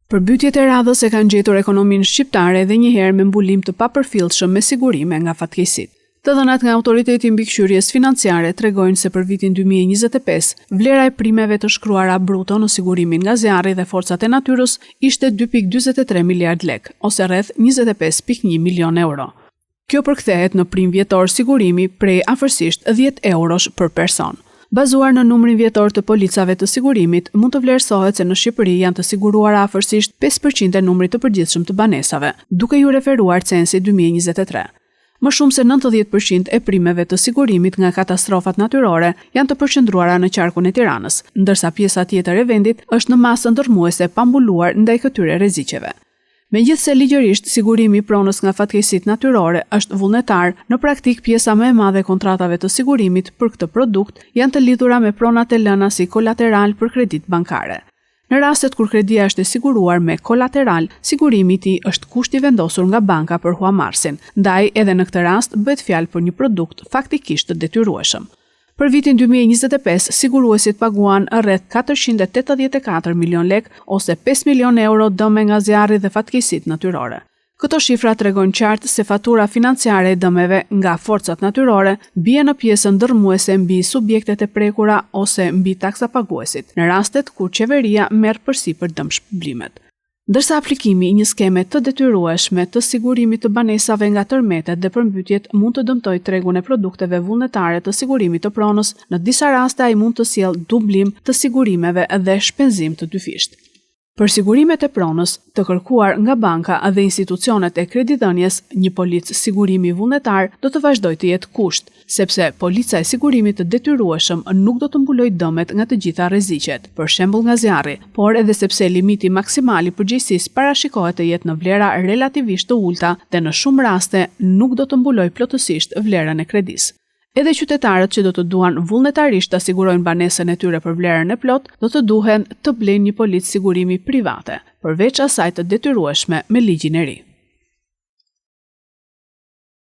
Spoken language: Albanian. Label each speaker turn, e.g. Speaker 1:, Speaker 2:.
Speaker 1: Përmbytjet e radhës e kanë gjetur ekonominë shqiptare edhe njëherë me mbulim të papërfillshëm me sigurime nga fatkeqësitë. Të dhënat nga Autoriteti Mbikëqyrjes Financiare tregojnë se për vitin 2025, vlera e primeve të shkruara bruto në sigurimin nga zjarri dhe forcat e natyrës ishte 2.43 miliard lek, ose rreth 25.1 milion euro. Kjo përkthehet në prim vjetor sigurimi prej afërsisht 10 eurosh për person. Bazuar në numrin vjetor të policave të sigurimit, mund të vlerësohet se në Shqipëri janë të siguruara afërsisht 5% e numrit të përgjithshëm të banesave, duke ju referuar censi 2023. Më shumë se 90% e primeve të sigurimit nga katastrofat natyrore janë të përqendruara në qarkun e Tiranës, ndërsa pjesa tjetër e vendit është në masë ndërmuese pa mbuluar ndaj këtyre rreziqeve. Megjithse ligjërisht sigurimi i pronës nga fatkeqësitë natyrore është vullnetar, në praktik pjesa më e madhe e kontratave të sigurimit për këtë produkt janë të lidhura me pronat e lëna si kolateral për kredit bankare. Në rastet kur kredia është e siguruar me kolateral, sigurimi i tij është kushti vendosur nga banka për huamarrësin, ndaj edhe në këtë rast bëhet fjalë për një produkt faktikisht të detyrueshëm. Për vitin 2025, siguruesit paguan rreth 484 milion lek ose 5 milion euro dëme nga zjarri dhe fatkeqësitë natyrore. Këto shifra tregojnë qartë se fatura financiare e dëmeve nga forcat natyrore bie në pjesën ndërmuese mbi subjektet e prekura ose mbi taksapaguesit, në rastet kur qeveria merr përsipër dëmshpërblimet. Ndërsa aplikimi i një skeme të detyrueshme të sigurimit të banesave nga tërmetet dhe përmbytjet mund të dëmtojë tregun e produkteve vullnetare të sigurimit të pronës, në disa raste ai mund të sjellë dublim të sigurimeve dhe shpenzim të dyfisht. Për sigurimet e pronës të kërkuar nga banka dhe institucionet e kreditdhënies, një policë sigurimi vullnetar do të vazhdojë të jetë kusht, sepse polica e sigurimit të detyrueshëm nuk do të mbulojë dëmet nga të gjitha rreziqet, për shembull nga zjarri, por edhe sepse limiti maksimal i përgjegjësisë parashikohet të jetë në vlera relativisht të ulta dhe në shumë raste nuk do të mbulojë plotësisht vlerën e kredisë. Edhe qytetarët që do të duan vullnetarisht të sigurojnë banesën e tyre për vlerën e plot, do të duhen të blejnë një policë sigurimi private, përveç asaj të detyrueshme me ligjin e ri.